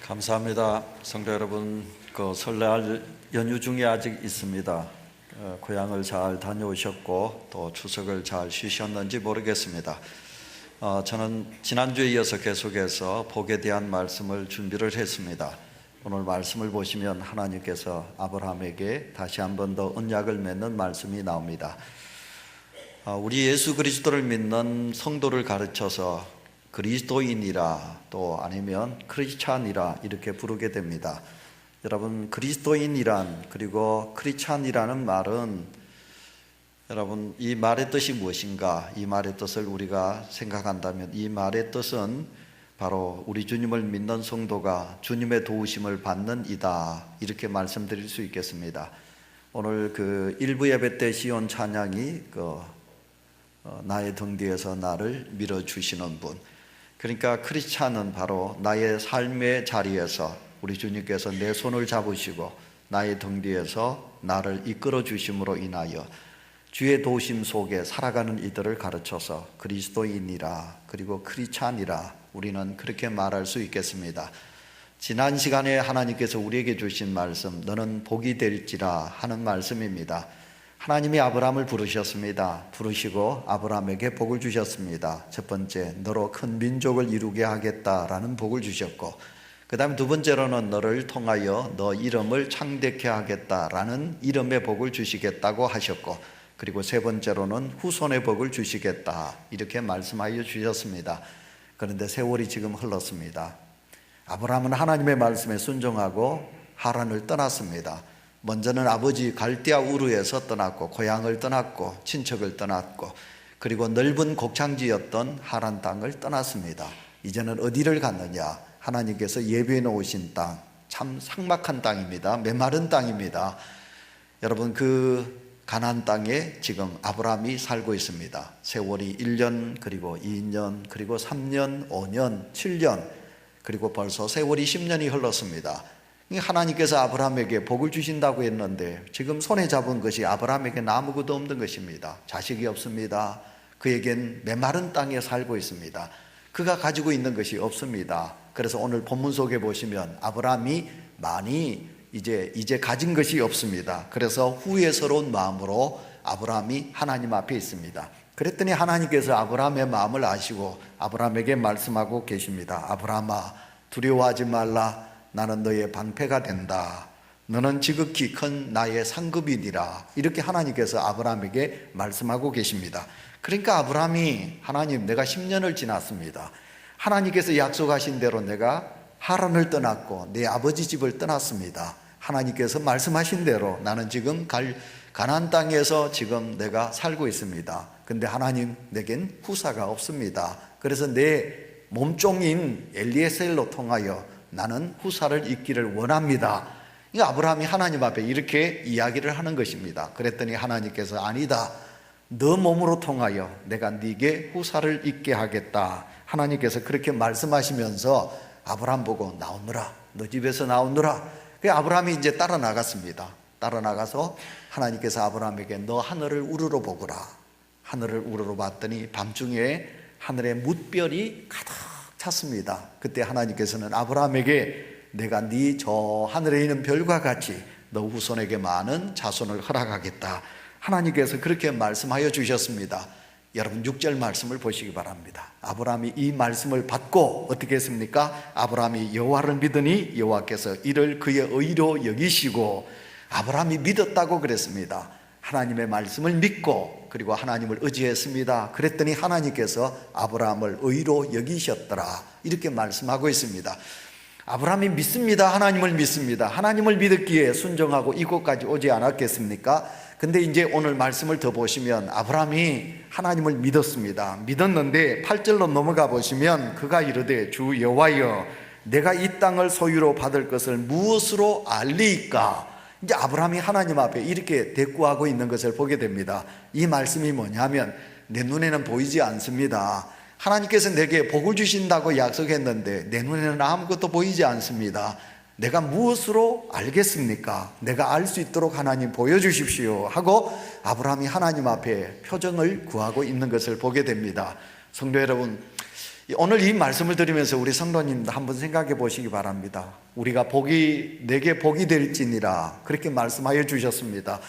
감사합니다. 성도 여러분, 설날 연휴 중에 아직 있습니다. 고향을 잘 다녀오셨고 또 추석을 잘 쉬셨는지 모르겠습니다. 저는 지난주에 이어서 계속해서 복에 대한 말씀을 준비를 했습니다. 오늘 말씀을 보시면 하나님께서 아브라함에게 다시 한 번 더 언약을 맺는 말씀이 나옵니다. 우리 예수 그리스도를 믿는 성도를 가르쳐서 그리스도인이라 또 아니면 크리스찬이라 이렇게 부르게 됩니다. 여러분, 그리스도인이란 그리고 크리스찬이라는 말은 여러분 이 말의 뜻이 무엇인가? 이 말의 뜻을 우리가 생각한다면 이 말의 뜻은 바로 우리 주님을 믿는 성도가 주님의 도우심을 받는 이다, 이렇게 말씀드릴 수 있겠습니다. 오늘 일부 예배 때 시온 찬양이 나의 등 뒤에서 나를 밀어주시는 분, 그러니까 크리스찬은 바로 나의 삶의 자리에서 우리 주님께서 내 손을 잡으시고 나의 등 뒤에서 나를 이끌어 주심으로 인하여 주의 도우심 속에 살아가는 이들을 가르쳐서 그리스도인이라 그리고 크리스찬이라 우리는 그렇게 말할 수 있겠습니다. 지난 시간에 하나님께서 우리에게 주신 말씀, 너는 복이 될지라 하는 말씀입니다. 하나님이 아브라함을 부르셨습니다. 부르시고 아브라함에게 복을 주셨습니다. 첫 번째, 너로 큰 민족을 이루게 하겠다라는 복을 주셨고, 그 다음에 두 번째로는 너를 통하여 너 이름을 창대케 하겠다라는 이름의 복을 주시겠다고 하셨고, 그리고 세 번째로는 후손의 복을 주시겠다, 이렇게 말씀하여 주셨습니다. 그런데 세월이 지금 흘렀습니다. 아브라함은 하나님의 말씀에 순종하고 하란을 떠났습니다. 먼저는 아버지 갈대아 우르에서 떠났고 고향을 떠났고 친척을 떠났고 그리고 넓은 곡창지였던 하란 땅을 떠났습니다. 이제는 어디를 갔느냐? 하나님께서 예비해 놓으신 땅, 참 삭막한 땅입니다. 메마른 땅입니다. 여러분, 가나안 땅에 지금 아브라함이 살고 있습니다. 세월이 1년, 그리고 2년, 그리고 3년, 5년, 7년, 그리고 벌써 세월이 10년이 흘렀습니다. 하나님께서 아브라함에게 복을 주신다고 했는데 지금 손에 잡은 것이 아브라함에게는 아무것도 없는 것입니다. 자식이 없습니다. 그에겐 메마른 땅에 살고 있습니다. 그가 가지고 있는 것이 없습니다. 그래서 오늘 본문 속에 보시면 아브라함이 많이 이제 가진 것이 없습니다. 그래서 후회스러운 마음으로 아브라함이 하나님 앞에 있습니다. 그랬더니 하나님께서 아브라함의 마음을 아시고 아브라함에게 말씀하고 계십니다. 아브라함아, 두려워하지 말라. 나는 너의 방패가 된다. 너는 지극히 큰 나의 상급이니라. 이렇게 하나님께서 아브라함에게 말씀하고 계십니다. 그러니까 아브라함이, 하나님, 내가 10년을 지났습니다. 하나님께서 약속하신 대로 내가 하란을 떠났고 내 아버지 집을 떠났습니다. 하나님께서 말씀하신 대로 나는 지금 가나안 땅에서 지금 내가 살고 있습니다. 근데 하나님, 내겐 후사가 없습니다. 그래서 내 몸종인 엘리에셀로 통하여 나는 후사를 잇기를 원합니다. 이 아브라함이 하나님 앞에 이렇게 이야기를 하는 것입니다. 그랬더니 하나님께서 아니다, 너 몸으로 통하여 내가 네게 후사를 잇게 하겠다. 하나님께서 그렇게 말씀하시면서 아브라함 보고 나오너라, 너 집에서 나오너라. 아브라함이 이제 따라 나갔습니다. 따라 나가서 하나님께서 아브라함에게 너 하늘을 우러러 보거라. 하늘을 우러러 봤더니 밤중에 하늘에 뭇별이 가득 찼습니다. 그때 하나님께서는 아브라함에게 내가 네 저 하늘에 있는 별과 같이 너 후손에게 많은 자손을 허락하겠다. 하나님께서 그렇게 말씀하여 주셨습니다. 여러분 6절 말씀을 보시기 바랍니다. 아브라함이 이 말씀을 받고 어떻게 했습니까? 아브라함이 여호와를 믿으니 여호와께서 이를 그의 의로 여기시고, 아브라함이 믿었다고 그랬습니다. 하나님의 말씀을 믿고 그리고 하나님을 의지했습니다. 그랬더니 하나님께서 아브라함을 의로 여기셨더라, 이렇게 말씀하고 있습니다. 아브라함이 믿습니다. 하나님을 믿습니다. 하나님을 믿었기에 순종하고 이곳까지 오지 않았겠습니까? 근데 이제 오늘 말씀을 더 보시면 아브라함이 하나님을 믿었습니다. 믿었는데 8절로 넘어가 보시면 그가 이르되 주 여호와여, 내가 이 땅을 소유로 받을 것을 무엇으로 알리이까? 이제 아브라함이 하나님 앞에 이렇게 대꾸하고 있는 것을 보게 됩니다. 이 말씀이 뭐냐면 내 눈에는 보이지 않습니다. 하나님께서 내게 복을 주신다고 약속했는데 내 눈에는 아무것도 보이지 않습니다. 내가 무엇으로 알겠습니까? 내가 알 수 있도록 하나님 보여주십시오 하고 아브라함이 하나님 앞에 표정을 구하고 있는 것을 보게 됩니다. 성도 여러분, 오늘 이 말씀을 드리면서 우리 성도님도 한번 생각해 보시기 바랍니다. 우리가 내게 복이 될지니라 그렇게 말씀하여 주셨습니다.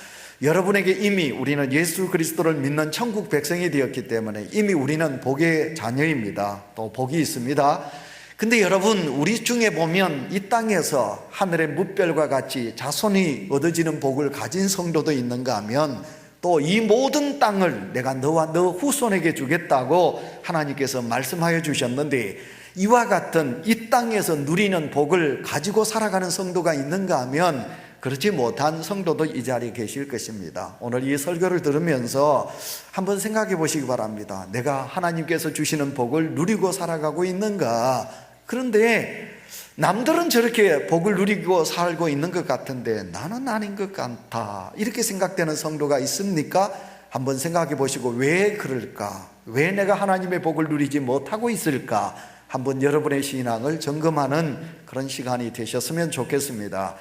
여러분에게 이미 우리는 예수 그리스도를 믿는 천국 백성이 되었기 때문에 이미 우리는 복의 자녀입니다. 또 복이 있습니다. 근데 여러분, 우리 중에 보면 이 땅에서 하늘의 뭇별과 같이 자손이 얻어지는 복을 가진 성도도 있는가 하면 또 이 모든 땅을 내가 너와 너 후손에게 주겠다고 하나님께서 말씀하여 주셨는데, 이와 같은 이 땅에서 누리는 복을 가지고 살아가는 성도가 있는가 하면 그렇지 못한 성도도 이 자리에 계실 것입니다. 오늘 이 설교를 들으면서 한번 생각해 보시기 바랍니다. 내가 하나님께서 주시는 복을 누리고 살아가고 있는가? 그런데 남들은 저렇게 복을 누리고 살고 있는 것 같은데 나는 아닌 것 같다, 이렇게 생각되는 성도가 있습니까? 한번 생각해 보시고, 왜 그럴까? 왜 내가 하나님의 복을 누리지 못하고 있을까? 한번 여러분의 신앙을 점검하는 그런 시간이 되셨으면 좋겠습니다.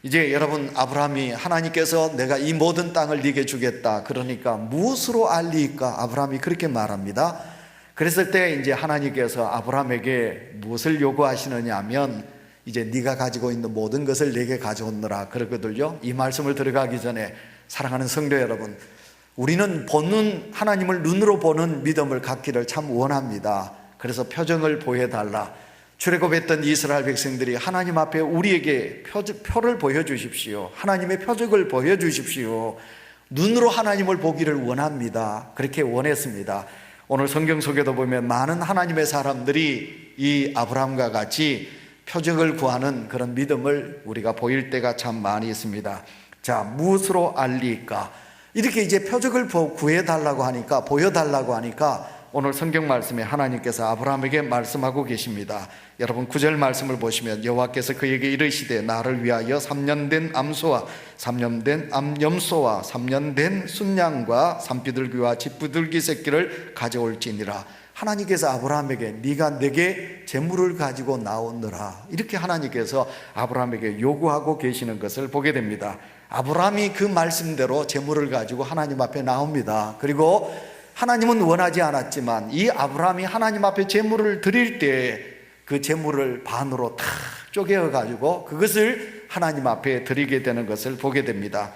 이제 여러분, 아브라함이 하나님께서 내가 이 모든 땅을 네게 주겠다, 그러니까 무엇으로 알리까? 아브라함이 그렇게 말합니다. 그랬을 때 이제 하나님께서 아브라함에게 무엇을 요구하시느냐 하면, 이제 네가 가지고 있는 모든 것을 내게 가져오느라 그러거든요. 이 말씀을 들어가기 전에 사랑하는 성도 여러분, 우리는 하나님을 눈으로 보는 믿음을 갖기를 참 원합니다. 그래서 표정을 보여달라. 출애굽했던 이스라엘 백성들이 하나님 앞에 우리에게 표를 보여주십시오, 하나님의 표적을 보여주십시오, 눈으로 하나님을 보기를 원합니다. 그렇게 원했습니다. 오늘 성경 속에도 보면 많은 하나님의 사람들이 이 아브라함과 같이 표적을 구하는 그런 믿음을 우리가 보일 때가 참 많이 있습니다. 자, 무엇으로 알리까? 이렇게 이제 표적을 구해달라고 하니까, 보여달라고 하니까 오늘 성경 말씀에 하나님께서 아브라함에게 말씀하고 계십니다. 여러분 9절 말씀을 보시면, 여호와께서 그에게 이르시되 나를 위하여 3년 된 암소와 3년 된 암염소와 3년 된 순양과 산비둘기와 쥐비둘기 새끼를 가져올지니라. 하나님께서 아브라함에게 네가 내게 재물을 가지고 나오느라, 이렇게 하나님께서 아브라함에게 요구하고 계시는 것을 보게 됩니다. 아브라함이 그 말씀대로 재물을 가지고 하나님 앞에 나옵니다. 그리고 하나님은 원하지 않았지만 이 아브라함이 하나님 앞에 제물을 드릴 때 그 제물을 반으로 다 쪼개어 가지고 그것을 하나님 앞에 드리게 되는 것을 보게 됩니다.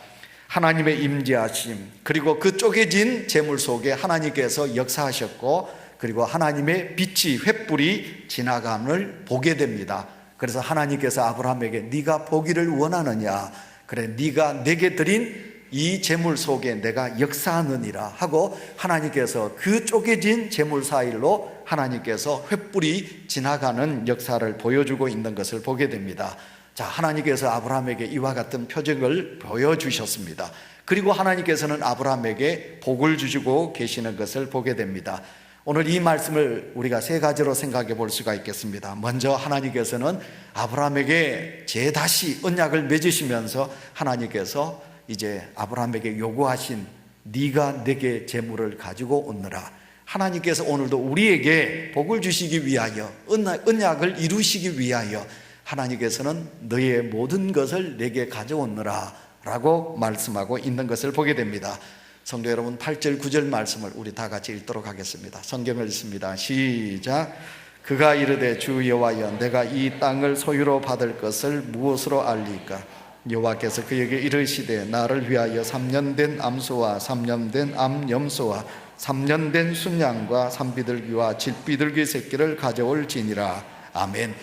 하나님의 임재하심, 그리고 그 쪼개진 제물 속에 하나님께서 역사하셨고, 그리고 하나님의 빛이 횃불이 지나감을 보게 됩니다. 그래서 하나님께서 아브라함에게 네가 보기를 원하느냐, 그래 네가 내게 드린 이 제물 속에 내가 역사하느니라 하고, 하나님께서 그 쪼개진 제물 사이로 하나님께서 횃불이 지나가는 역사를 보여주고 있는 것을 보게 됩니다. 자, 하나님께서 아브라함에게 이와 같은 표적을 보여주셨습니다. 그리고 하나님께서는 아브라함에게 복을 주시고 계시는 것을 보게 됩니다. 오늘 이 말씀을 우리가 세 가지로 생각해 볼 수가 있겠습니다. 먼저 하나님께서는 아브라함에게 다시 언약을 맺으시면서 하나님께서 이제 아브라함에게 요구하신 네가 내게 재물을 가지고 오느라, 하나님께서 오늘도 우리에게 복을 주시기 위하여, 언약을 이루시기 위하여 하나님께서는 너의 모든 것을 내게 가져오느라 라고 말씀하고 있는 것을 보게 됩니다. 성도 여러분, 8절 9절 말씀을 우리 다 같이 읽도록 하겠습니다. 성경을 읽습니다. 시작. 그가 이르되 주 여호와여, 내가 이 땅을 소유로 받을 것을 무엇으로 알리까? 여호와께서 그에게 이르시되 나를 위하여 3년 된 암소와 3년 된 암염소와 3년 된 순양과 산비둘기와 쥐비둘기 새끼를 가져올지니라. 아멘.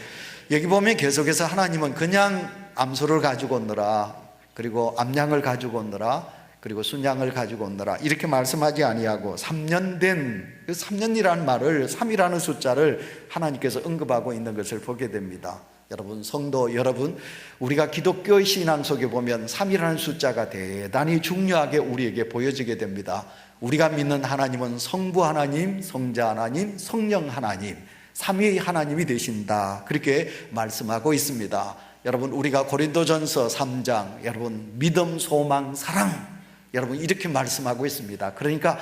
여기 보면 계속해서 하나님은 그냥 암소를 가지고 오느라, 그리고 암양을 가지고 오느라, 그리고 순양을 가지고 오느라 이렇게 말씀하지 아니하고 3년 된, 그 3년이라는 말을, 3이라는 숫자를 하나님께서 언급하고 있는 것을 보게 됩니다. 여러분, 성도 여러분, 우리가 기독교의 신앙 속에 보면 3이라는 숫자가 대단히 중요하게 우리에게 보여지게 됩니다. 우리가 믿는 하나님은 성부 하나님, 성자 하나님, 성령 하나님, 삼위의 하나님이 되신다, 그렇게 말씀하고 있습니다. 여러분, 우리가 고린도전서 3장, 여러분 믿음, 소망, 사랑, 여러분 이렇게 말씀하고 있습니다. 그러니까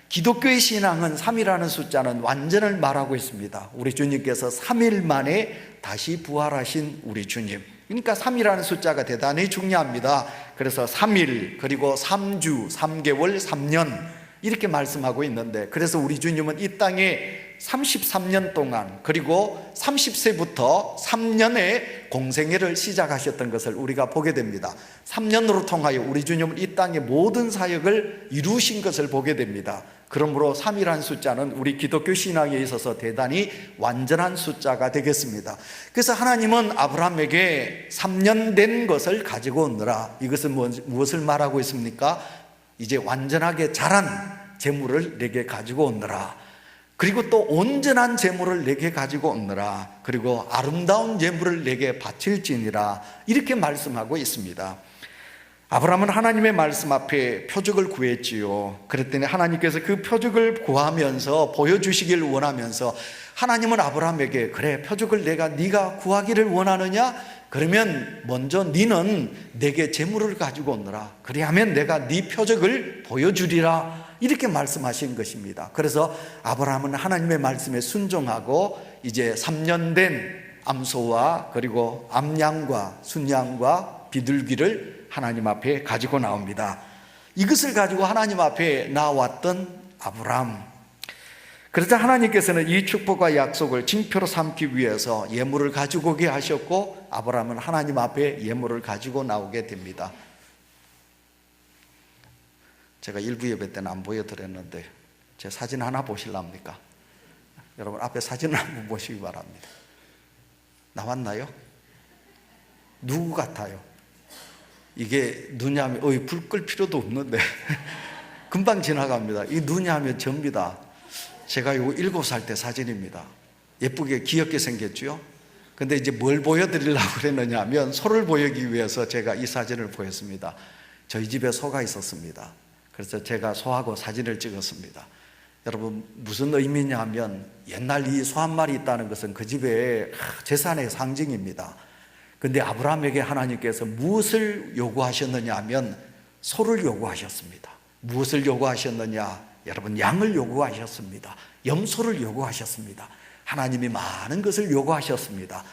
기독교의 신앙은 3이라는 숫자는 완전을 말하고 있습니다. 우리 주님께서 3일 만에 다시 부활하신 우리 주님, 그러니까 3이라는 숫자가 대단히 중요합니다. 그래서 3일, 그리고 3주, 3개월, 3년, 이렇게 말씀하고 있는데, 그래서 우리 주님은 이 땅에 33년 동안, 그리고 30세부터 3년의 공생애를 시작하셨던 것을 우리가 보게 됩니다. 3년으로 통하여 우리 주님은 이 땅의 모든 사역을 이루신 것을 보게 됩니다. 그러므로 3이라는 숫자는 우리 기독교 신앙에 있어서 대단히 완전한 숫자가 되겠습니다. 그래서 하나님은 아브라함에게 3년 된 것을 가지고 오느라, 이것은 무엇을 말하고 있습니까? 이제 완전하게 자란 재물을 내게 가지고 오느라, 그리고 또 온전한 재물을 내게 가지고 오느라, 그리고 아름다운 재물을 내게 바칠지니라, 이렇게 말씀하고 있습니다. 아브라함은 하나님의 말씀 앞에 표적을 구했지요. 그랬더니 하나님께서 그 표적을 구하면서 보여주시길 원하면서, 하나님은 아브라함에게, 그래, 표적을 네가 구하기를 원하느냐? 그러면 먼저 너는 내게 재물을 가지고 오너라. 그리하면 내가 네 표적을 보여주리라, 이렇게 말씀하신 것입니다. 그래서 아브라함은 하나님의 말씀에 순종하고 이제 3년 된 암소와 그리고 암양과 순양과 비둘기를 하나님 앞에 가지고 나옵니다. 이것을 가지고 하나님 앞에 나왔던 아브라함. 그러자 하나님께서는 이 축복과 약속을 징표로 삼기 위해서 예물을 가지고 오게 하셨고, 아브라함은 하나님 앞에 예물을 가지고 나오게 됩니다. 제가 일부 예배 때는 안 보여드렸는데 제 사진 하나 보실랍니까? 여러분 앞에 사진을 한번 보시기 바랍니다. 나왔나요? 누구 같아요? 이게 누냐면 불 끌 필요도 없는데 금방 지나갑니다. 이 누냐면 접니다. 제가 이거 7살 때 사진입니다. 예쁘게 귀엽게 생겼죠? 근데 이제 뭘 보여드리려고 그랬느냐 하면, 소를 보이기 위해서 제가 이 사진을 보였습니다. 저희 집에 소가 있었습니다. 그래서 제가 소하고 사진을 찍었습니다. 여러분 무슨 의미냐 하면, 옛날 이 소 한 마리 있다는 것은 그 집의 재산의 상징입니다. 근데 아브라함에게 하나님께서 무엇을 요구하셨느냐 하면 소를 요구하셨습니다. 무엇을 요구하셨느냐? 여러분 양을 요구하셨습니다. 염소를 요구하셨습니다. 하나님이 많은 것을 요구하셨습니다.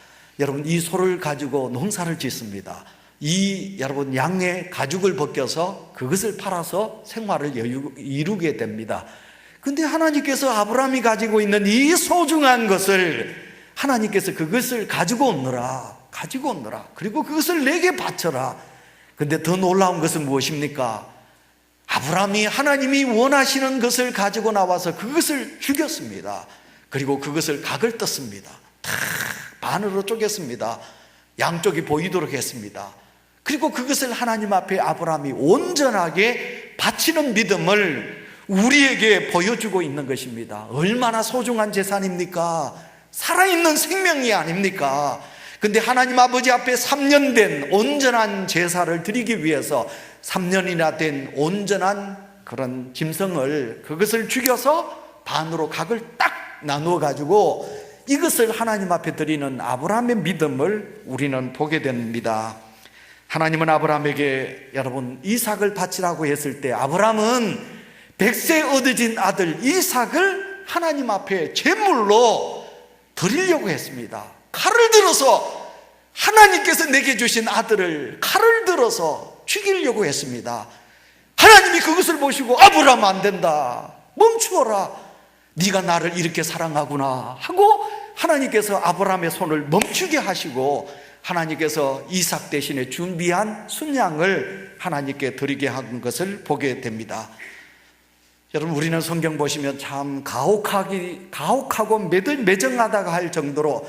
여러분 이 소를 가지고 농사를 짓습니다. 여러분 양의 가죽을 벗겨서 그것을 팔아서 생활을 이루게 됩니다. 근데 하나님께서 아브라함이 가지고 있는 이 소중한 것을, 하나님께서 그것을 가지고 오느라, 그리고 그것을 내게 바쳐라. 근데 더 놀라운 것은 무엇입니까? 아브라함이 하나님이 원하시는 것을 가지고 나와서 그것을 죽였습니다. 그리고 그것을 각을 떴습니다. 다 반으로 쪼갰습니다. 양쪽이 보이도록 했습니다. 그리고 그것을 하나님 앞에 아브라함이 온전하게 바치는 믿음을 우리에게 보여주고 있는 것입니다. 얼마나 소중한 재산입니까? 살아있는 생명이 아닙니까? 근데 하나님 아버지 앞에 3년 된 온전한 제사를 드리기 위해서 3년이나 된 온전한 그런 짐승을, 그것을 죽여서 반으로 각을 딱 나누어 가지고 이것을 하나님 앞에 드리는 아브라함의 믿음을 우리는 보게 됩니다. 하나님은 아브라함에게 여러분 이삭을 바치라고 했을 때, 아브라함은 100세 얻어진 아들 이삭을 하나님 앞에 제물로 드리려고 했습니다. 칼을 들어서, 하나님께서 내게 주신 아들을 칼을 들어서 죽이려고 했습니다. 하나님이 그것을 보시고 아브라함 안 된다, 멈추어라, 네가 나를 이렇게 사랑하구나 하고 하나님께서 아브라함의 손을 멈추게 하시고, 하나님께서 이삭 대신에 준비한 순양을 하나님께 드리게 한 것을 보게 됩니다. 여러분 우리는 성경 보시면 참 가혹하고 매정하다가 할 정도로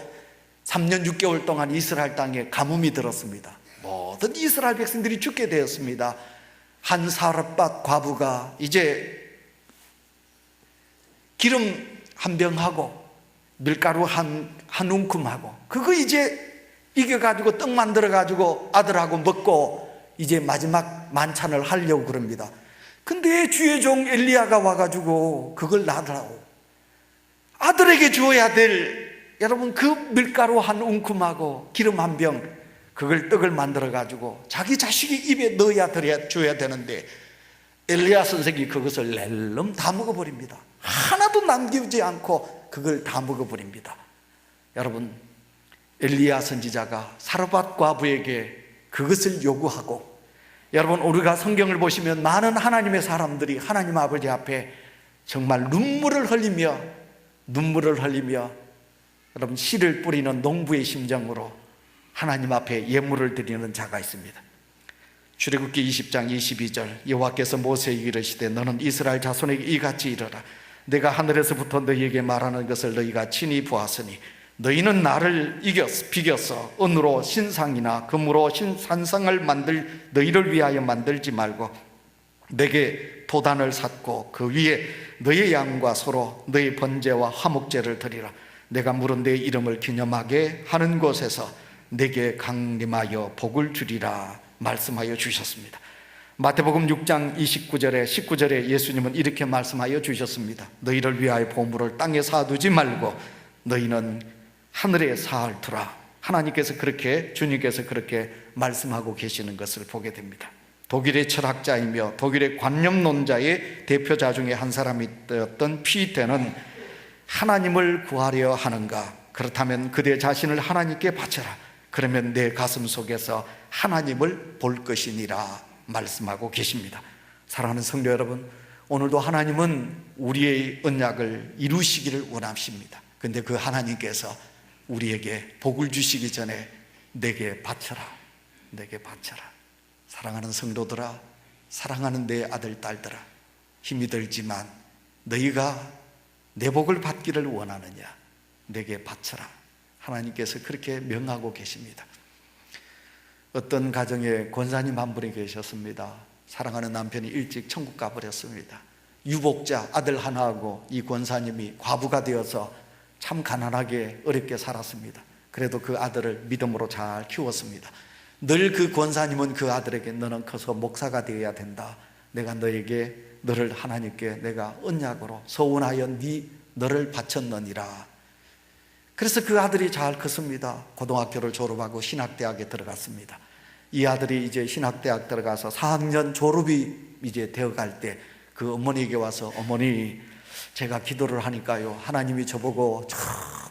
3년 6개월 동안 이스라엘 땅에 가뭄이 들었습니다. 모든 이스라엘 백성들이 죽게 되었습니다. 한 사렙밭 과부가 이제 기름 한 병하고 밀가루 한 움큼하고 그거 이제 이겨가지고 떡 만들어가지고 아들하고 먹고 이제 마지막 만찬을 하려고 그럽니다. 근데 주의 종 엘리야가 와가지고 그걸 놔두라고, 아들에게 주어야 될 여러분 그 밀가루 한 움큼하고 기름 한 병, 그걸 떡을 만들어가지고 자기 자식이 입에 줘야 되는데 엘리야 선생이 그것을 낼름 다 먹어버립니다. 하나도 남기지 않고 그걸 다 먹어버립니다. 여러분 엘리야 선지자가 사르밧 과부에게 그것을 요구하고 여러분, 우리가 성경을 보시면 많은 하나님의 사람들이 하나님 아버지 앞에 정말 눈물을 흘리며 여러분 씨를 뿌리는 농부의 심정으로 하나님 앞에 예물을 드리는 자가 있습니다. 출애굽기 20장 22절, 여호와께서 모세에게 이르시되 너는 이스라엘 자손에게 이같이 이르라. 내가 하늘에서부터 너희에게 말하는 것을 너희가 친히 보았으니 너희는 나를 비겨서 은으로 신상이나 금으로 산상을 너희를 위하여 만들지 말고 내게 도단을 샀고 그 위에 너희 양과 소로 너희 번제와 화목제를 드리라. 내가 물은 내 이름을 기념하게 하는 곳에서 내게 강림하여 복을 주리라 말씀하여 주셨습니다. 마태복음 6장 19절에 예수님은 이렇게 말씀하여 주셨습니다. 너희를 위하여 보물을 땅에 쌓아두지 말고 너희는 하늘에 쌓아두라. 주님께서 그렇게 말씀하고 계시는 것을 보게 됩니다. 독일의 철학자이며 독일의 관념론자의 대표자 중에 한 사람이었던 피테는 하나님을 구하려 하는가? 그렇다면 그대 자신을 하나님께 바쳐라. 그러면 내 가슴 속에서 하나님을 볼 것이니라 말씀하고 계십니다. 사랑하는 성도 여러분, 오늘도 하나님은 우리의 언약을 이루시기를 원하십니다. 그런데 그 하나님께서 우리에게 복을 주시기 전에 내게 바쳐라. 사랑하는 성도들아, 사랑하는 내 아들 딸들아, 힘이 들지만 너희가 내 복을 받기를 원하느냐? 내게 바쳐라. 하나님께서 그렇게 명하고 계십니다. 어떤 가정에 권사님 한 분이 계셨습니다. 사랑하는 남편이 일찍 천국 가버렸습니다. 유복자 아들 하나하고 이 권사님이 과부가 되어서 참 가난하게 어렵게 살았습니다. 그래도 그 아들을 믿음으로 잘 키웠습니다. 늘 그 권사님은 그 아들에게 너는 커서 목사가 되어야 된다. 내가 너를 하나님께 내가 언약으로 서운하여 너를 바쳤느니라. 그래서 그 아들이 잘 컸습니다. 고등학교를 졸업하고 신학대학에 들어갔습니다. 이 아들이 이제 신학대학 들어가서 4학년 졸업이 이제 되어갈 때 그 어머니에게 와서 어머니, 제가 기도를 하니까요 하나님이 저보고 저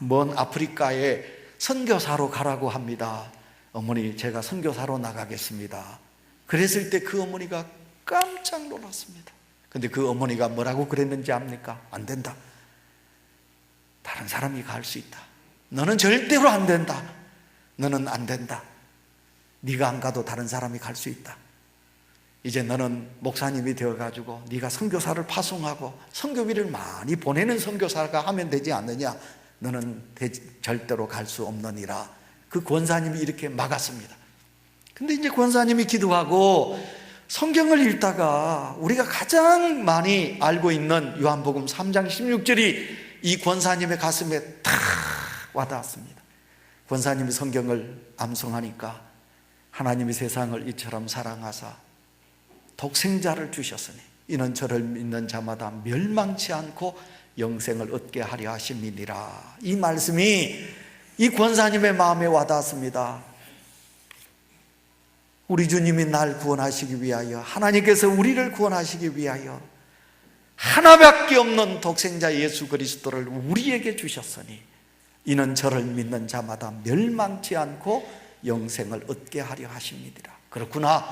먼 아프리카에 선교사로 가라고 합니다. 어머니, 제가 선교사로 나가겠습니다. 그랬을 때 그 어머니가 깜짝 놀랐습니다. 근데 그 어머니가 뭐라고 그랬는지 압니까? 안 된다. 다른 사람이 갈 수 있다. 너는 절대로 안 된다. 너는 안 된다. 네가 안 가도 다른 사람이 갈 수 있다. 이제 너는 목사님이 되어가지고 네가 선교사를 파송하고 선교비를 많이 보내는 선교사가 하면 되지 않느냐. 너는 절대로 갈 수 없느니라. 그 권사님이 이렇게 막았습니다. 근데 이제 권사님이 기도하고 성경을 읽다가 우리가 가장 많이 알고 있는 요한복음 3장 16절이 이 권사님의 가슴에 탁 와닿았습니다. 권사님이 성경을 암송하니까 하나님이 세상을 이처럼 사랑하사 독생자를 주셨으니 이는 저를 믿는 자마다 멸망치 않고 영생을 얻게 하려 하심이니라. 이 말씀이 이 권사님의 마음에 와닿았습니다. 우리 주님이 날 구원하시기 위하여, 하나님께서 우리를 구원하시기 위하여 하나밖에 없는 독생자 예수 그리스도를 우리에게 주셨으니 이는 저를 믿는 자마다 멸망치 않고 영생을 얻게 하려 하십니다. 그렇구나.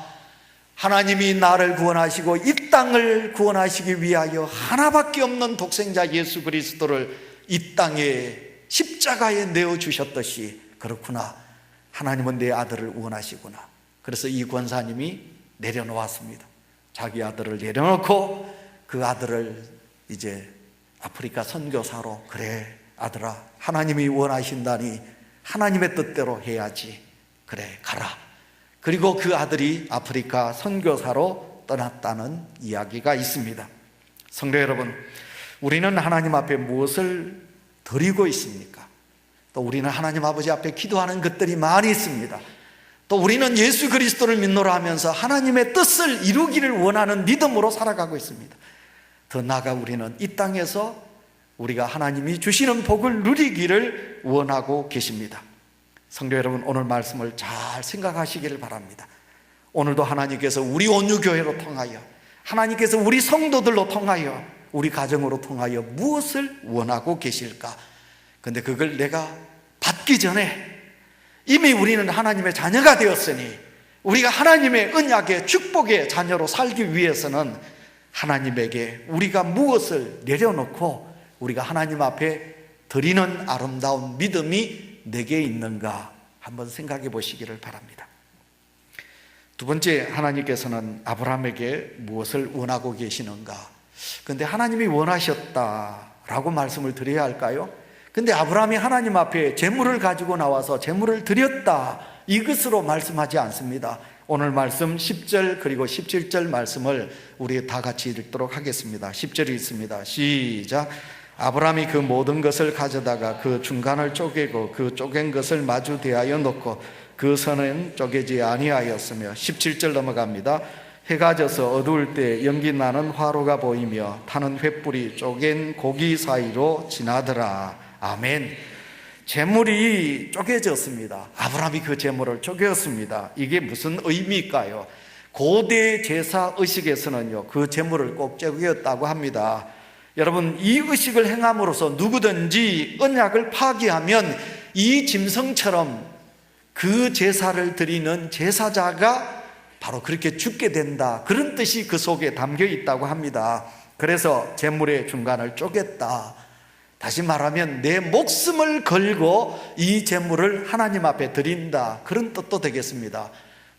하나님이 나를 구원하시고 이 땅을 구원하시기 위하여 하나밖에 없는 독생자 예수 그리스도를 이 땅에 십자가에 내어주셨듯이, 그렇구나, 하나님은 내 아들을 원하시구나. 그래서 이 권사님이 내려놓았습니다. 자기 아들을 내려놓고 그 아들을 이제 아프리카 선교사로, 그래 아들아, 하나님이 원하신다니 하나님의 뜻대로 해야지. 그래, 가라. 그리고 그 아들이 아프리카 선교사로 떠났다는 이야기가 있습니다. 성도 여러분, 우리는 하나님 앞에 무엇을 드리고 있습니까? 또 우리는 하나님 아버지 앞에 기도하는 것들이 많이 있습니다. 또 우리는 예수 그리스도를 믿노라 하면서 하나님의 뜻을 이루기를 원하는 믿음으로 살아가고 있습니다. 더 나아가 우리는 이 땅에서 우리가 하나님이 주시는 복을 누리기를 원하고 계십니다. 성도 여러분, 오늘 말씀을 잘 생각하시기를 바랍니다. 오늘도 하나님께서 우리 온유교회로 통하여, 하나님께서 우리 성도들로 통하여, 우리 가정으로 통하여 무엇을 원하고 계실까? 근데 그걸 내가 받기 전에 이미 우리는 하나님의 자녀가 되었으니 우리가 하나님의 언약의 축복의 자녀로 살기 위해서는 하나님에게 우리가 무엇을 내려놓고 우리가 하나님 앞에 드리는 아름다운 믿음이 내게 있는가 한번 생각해 보시기를 바랍니다. 두 번째, 하나님께서는 아브라함에게 무엇을 원하고 계시는가? 근데 하나님이 원하셨다라고 말씀을 드려야 할까요? 근데 아브라함이 하나님 앞에 재물을 가지고 나와서 재물을 드렸다, 이것으로 말씀하지 않습니다. 오늘 말씀 10절 그리고 17절 말씀을 우리 다 같이 읽도록 하겠습니다. 10절이 있습니다. 시작. 아브라함이 그 모든 것을 가져다가 그 중간을 쪼개고 그 쪼갠 것을 마주 대하여 놓고 그 선은 쪼개지 아니하였으며, 17절 넘어갑니다. 해가 져서 어두울 때 연기 나는 화로가 보이며 타는 횃불이 쪼갠 고기 사이로 지나더라. 아멘. 재물이 쪼개졌습니다. 아브라함이 그 재물을 쪼개었습니다. 이게 무슨 의미일까요? 고대 제사 의식에서는요, 그 재물을 꼭 쪼개었다고 합니다. 여러분, 이 의식을 행함으로써 누구든지 언약을 파기하면 이 짐승처럼 그 제사를 드리는 제사자가 바로 그렇게 죽게 된다, 그런 뜻이 그 속에 담겨 있다고 합니다. 그래서 재물의 중간을 쪼갰다. 다시 말하면 내 목숨을 걸고 이 재물을 하나님 앞에 드린다, 그런 뜻도 되겠습니다.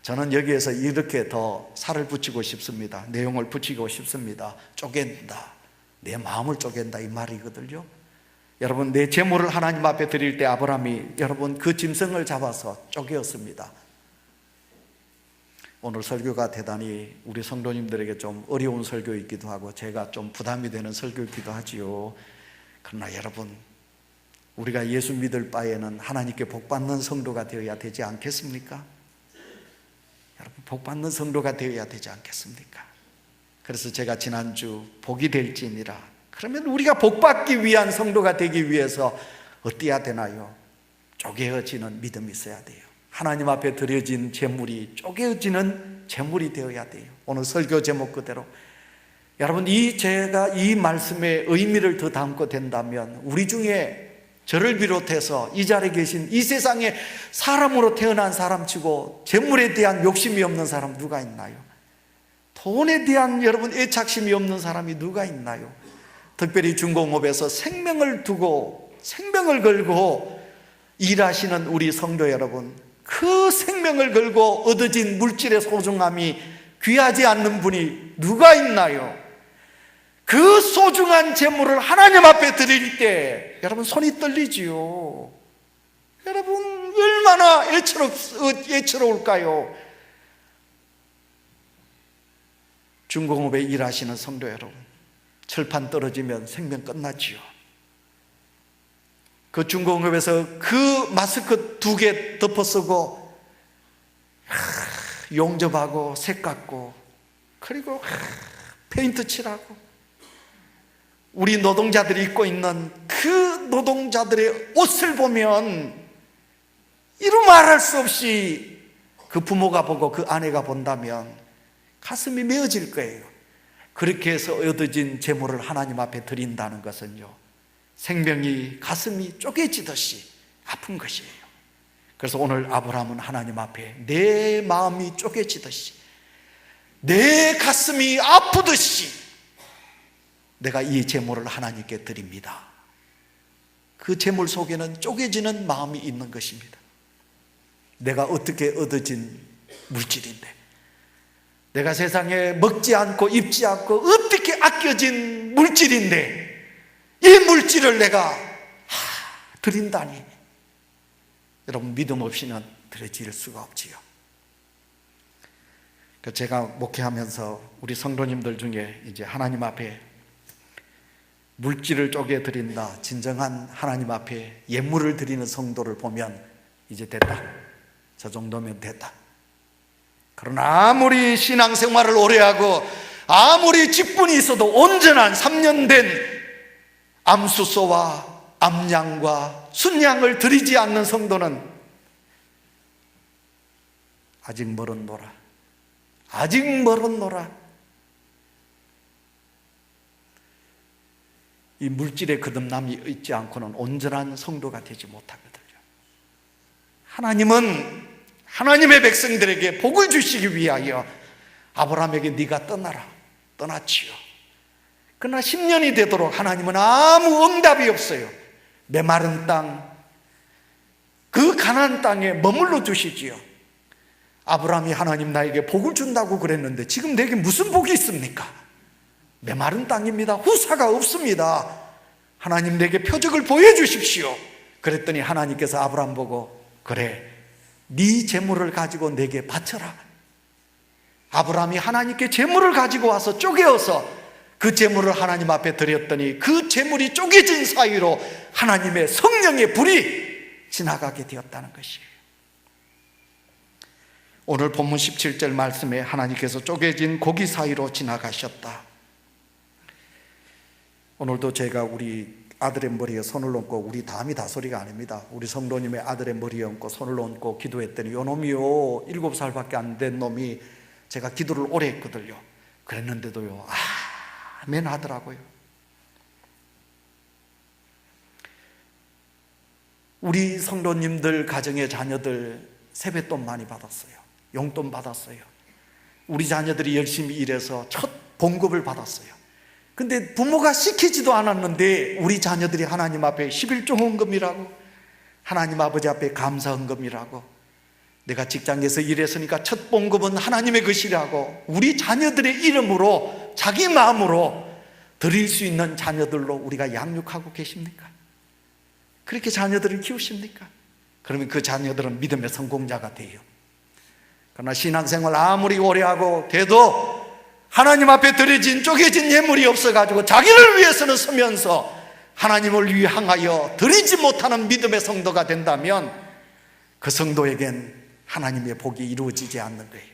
저는 여기에서 이렇게 더 살을 붙이고 싶습니다. 내용을 붙이고 싶습니다. 쪼갠다, 내 마음을 쪼갠다, 이 말이거든요. 여러분, 내 재물을 하나님 앞에 드릴 때 아브라함이 여러분 그 짐승을 잡아서 쪼개었습니다. 오늘 설교가 대단히 우리 성도님들에게 좀 어려운 설교이기도 하고 제가 좀 부담이 되는 설교이기도 하지요. 그러나 여러분, 우리가 예수 믿을 바에는 하나님께 복받는 성도가 되어야 되지 않겠습니까? 여러분, 복받는 성도가 되어야 되지 않겠습니까? 그래서 제가 지난주 복이 될지니라, 그러면 우리가 복받기 위한 성도가 되기 위해서 어때야 되나요? 쪼개어지는 믿음이 있어야 돼요. 하나님 앞에 드려진 재물이 쪼개어지는 재물이 되어야 돼요. 오늘 설교 제목 그대로 여러분, 제가 이 말씀의 의미를 더 담고 된다면 우리 중에 저를 비롯해서 이 자리에 계신 이 세상에 사람으로 태어난 사람치고 재물에 대한 욕심이 없는 사람 누가 있나요? 돈에 대한 여러분 애착심이 없는 사람이 누가 있나요? 특별히 중공업에서 생명을 두고 생명을 걸고 일하시는 우리 성도 여러분, 그 생명을 걸고 얻어진 물질의 소중함이 귀하지 않는 분이 누가 있나요? 그 소중한 재물을 하나님 앞에 드릴 때 여러분 손이 떨리지요. 여러분 얼마나 애처로울까요? 중공업에 일하시는 성도 여러분, 철판 떨어지면 생명 끝났지요. 그 중공업에서 그 마스크 2개 덮어쓰고 용접하고 색 깎고 그리고 페인트 칠하고 우리 노동자들이 입고 있는 그 노동자들의 옷을 보면 이루 말할 수 없이 그 부모가 보고 그 아내가 본다면 가슴이 메어질 거예요. 그렇게 해서 얻어진 재물을 하나님 앞에 드린다는 것은요, 생명이 가슴이 쪼개지듯이 아픈 것이에요. 그래서 오늘 아브라함은 하나님 앞에 내 마음이 쪼개지듯이, 내 가슴이 아프듯이 내가 이 재물을 하나님께 드립니다. 그 재물 속에는 쪼개지는 마음이 있는 것입니다. 내가 어떻게 얻어진 물질인데, 내가 세상에 먹지 않고 입지 않고 어떻게 아껴진 물질인데 이 물질을 내가 드린다니, 여러분 믿음 없이는 드려질 수가 없지요. 제가 목회하면서 우리 성도님들 중에 이제 하나님 앞에 물질을 쪼개 드린다, 진정한 하나님 앞에 예물을 드리는 성도를 보면 이제 됐다, 저 정도면 됐다. 그러나 아무리 신앙생활을 오래 하고 아무리 직분이 있어도 온전한 3년 된 암수소와 암양과 순양을 드리지 않는 성도는 아직 멀었노라, 아직 멀었노라. 이 물질의 거듭남이 있지 않고는 온전한 성도가 되지 못하거든요. 하나님의 백성들에게 복을 주시기 위하여 아브라함에게 네가 떠났지요. 그러나 10년이 되도록 하나님은 아무 응답이 없어요. 메마른 땅, 그 가나안 땅에 머물러 주시지요. 아브라함이 하나님 나에게 복을 준다고 그랬는데 지금 내게 무슨 복이 있습니까? 메마른 땅입니다. 후사가 없습니다. 하나님 내게 표적을 보여주십시오. 그랬더니 하나님께서 아브라함 보고 그래, 네 재물을 가지고 내게 바쳐라. 아브라함이 하나님께 재물을 가지고 와서 쪼개어서 그 재물을 하나님 앞에 드렸더니 그 재물이 쪼개진 사이로 하나님의 성령의 불이 지나가게 되었다는 것이에요. 오늘 본문 17절 말씀에 하나님께서 쪼개진 고기 사이로 지나가셨다. 오늘도 제가 우리 아들의 머리에 손을 얹고, 우리 담이 다소리가 아닙니다, 우리 성도님의 아들의 머리에 얹고 손을 얹고 기도했더니 요 놈이요 7살밖에 안 된 놈이, 제가 기도를 오래 했거든요. 그랬는데도요 아멘 하더라고요. 우리 성도님들 가정의 자녀들 세뱃돈 많이 받았어요. 용돈 받았어요. 우리 자녀들이 열심히 일해서 첫 봉급을 받았어요. 근데 부모가 시키지도 않았는데 우리 자녀들이 하나님 앞에 11조 헌금이라고, 하나님 아버지 앞에 감사 헌금이라고, 내가 직장에서 일했으니까 첫 봉급은 하나님의 것이라고 우리 자녀들의 이름으로 자기 마음으로 드릴 수 있는 자녀들로 우리가 양육하고 계십니까? 그렇게 자녀들을 키우십니까? 그러면 그 자녀들은 믿음의 성공자가 돼요. 그러나 신앙생활 아무리 오래 하고 돼도 하나님 앞에 드려진 쪼개진 예물이 없어가지고 자기를 위해서는 서면서 하나님을 향하여 드리지 못하는 믿음의 성도가 된다면 그 성도에겐 하나님의 복이 이루어지지 않는 거예요.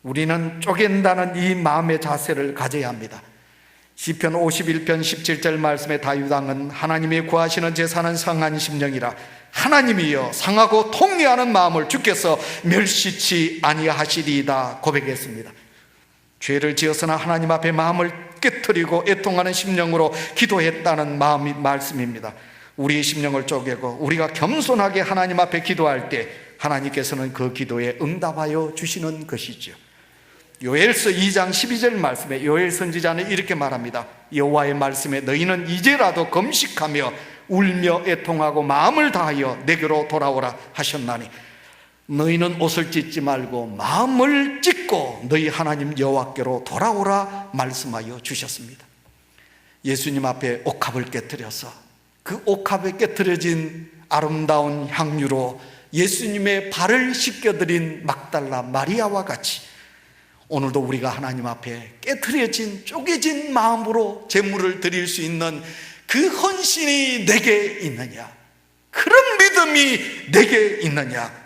우리는 쪼갠다는 이 마음의 자세를 가져야 합니다. 시편 51편 17절 말씀에 다윗왕은 하나님이 구하시는 제사는 상한 심령이라 하나님이여 상하고 통회하는 마음을 주께서 멸시치 아니하시리이다 고백했습니다. 죄를 지었으나 하나님 앞에 마음을 깨트리고 애통하는 심령으로 기도했다는 마음이 말씀입니다. 우리의 심령을 쪼개고 우리가 겸손하게 하나님 앞에 기도할 때 하나님께서는 그 기도에 응답하여 주시는 것이죠. 요엘서 2장 12절 말씀에 요엘 선지자는 이렇게 말합니다. 여호와의 말씀에 너희는 이제라도 금식하며 울며 애통하고 마음을 다하여 내게로 돌아오라 하셨나니 너희는 옷을 찢지 말고 마음을 찢고 너희 하나님 여호와께로 돌아오라 말씀하여 주셨습니다. 예수님 앞에 옥합을 깨뜨려서 그 옥합에 깨뜨려진 아름다운 향유로 예수님의 발을 씻겨드린 막달라 마리아와 같이 오늘도 우리가 하나님 앞에 깨트려진 쪼개진 마음으로 제물을 드릴 수 있는 그 헌신이 내게 있느냐, 그런 믿음이 내게 있느냐.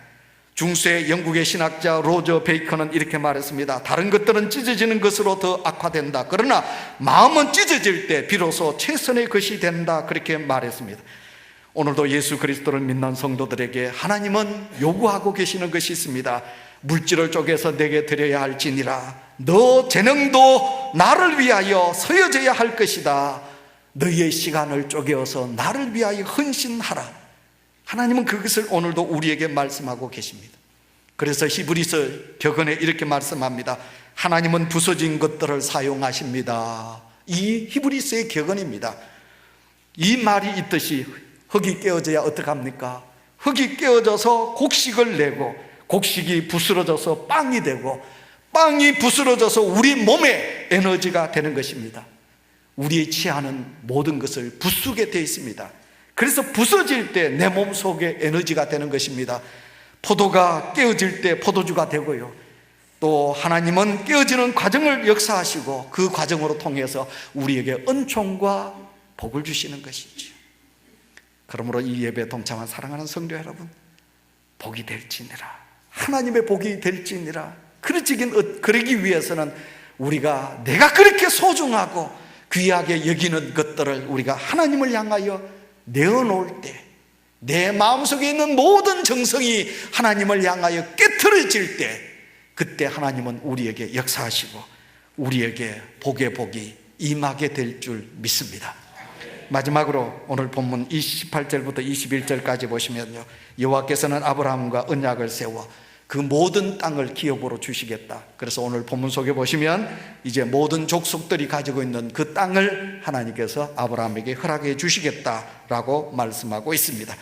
중세 영국의 신학자 로저 베이컨은 이렇게 말했습니다. 다른 것들은 찢어지는 것으로 더 악화된다. 그러나 마음은 찢어질 때 비로소 최선의 것이 된다. 그렇게 말했습니다. 오늘도 예수 그리스도를 믿는 성도들에게 하나님은 요구하고 계시는 것이 있습니다. 물질을 쪼개서 내게 드려야 할지니라. 너 재능도 나를 위하여 서여져야 할 것이다. 너희의 시간을 쪼개어서 나를 위하여 헌신하라. 하나님은 그것을 오늘도 우리에게 말씀하고 계십니다. 그래서 히브리서 격언에 이렇게 말씀합니다. 하나님은 부서진 것들을 사용하십니다. 이 히브리서의 격언입니다. 이 말이 있듯이 흙이 깨어져야 어떡합니까? 흙이 깨어져서 곡식을 내고 곡식이 부스러져서 빵이 되고 빵이 부스러져서 우리 몸에 에너지가 되는 것입니다. 우리의 취하는 모든 것을 부수게 되어 있습니다. 그래서 부서질 때 내 몸 속에 에너지가 되는 것입니다. 포도가 깨어질 때 포도주가 되고요, 또 하나님은 깨어지는 과정을 역사하시고 그 과정으로 통해서 우리에게 은총과 복을 주시는 것이죠. 그러므로 이 예배에 동참한 사랑하는 성도 여러분, 복이 될지니라, 하나님의 복이 될지니라. 그러기 위해서는 우리가 내가 그렇게 소중하고 귀하게 여기는 것들을 우리가 하나님을 향하여 내어놓을 때, 내 마음속에 있는 모든 정성이 하나님을 향하여 깨트려질 때, 그때 하나님은 우리에게 역사하시고 우리에게 복의 복이 임하게 될 줄 믿습니다. 마지막으로 오늘 본문 28절부터 21절까지 보시면요, 여호와께서는 아브라함과 언약을 세워 그 모든 땅을 기업으로 주시겠다. 그래서 오늘 본문 속에 보시면 이제 모든 족속들이 가지고 있는 그 땅을 하나님께서 아브라함에게 허락해 주시겠다라고 말씀하고 있습니다.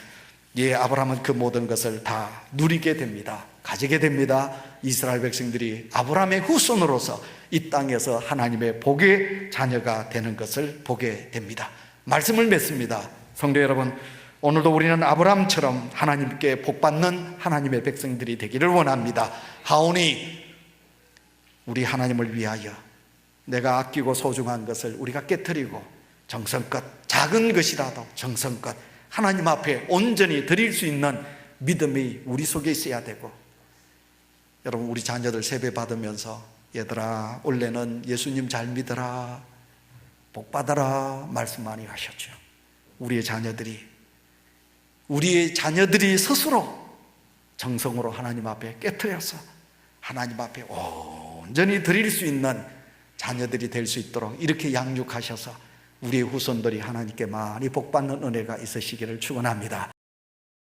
예, 아브라함은 그 모든 것을 다 누리게 됩니다. 가지게 됩니다. 이스라엘 백성들이 아브라함의 후손으로서 이 땅에서 하나님의 복의 자녀가 되는 것을 보게 됩니다. 말씀을 맺습니다. 성도 여러분, 오늘도 우리는 아브라함처럼 하나님께 복받는 하나님의 백성들이 되기를 원합니다. 하오니 우리 하나님을 위하여 내가 아끼고 소중한 것을 우리가 깨트리고 정성껏, 작은 것이라도 정성껏 하나님 앞에 온전히 드릴 수 있는 믿음이 우리 속에 있어야 되고, 여러분, 우리 자녀들 세배 받으면서 얘들아 원래는 예수님 잘 믿어라, 복 받아라 말씀 많이 하셨죠. 우리의 자녀들이 스스로 정성으로 하나님 앞에 깨트려서 하나님 앞에 온전히 드릴 수 있는 자녀들이 될 수 있도록 이렇게 양육하셔서 우리의 후손들이 하나님께 많이 복받는 은혜가 있으시기를 축원합니다.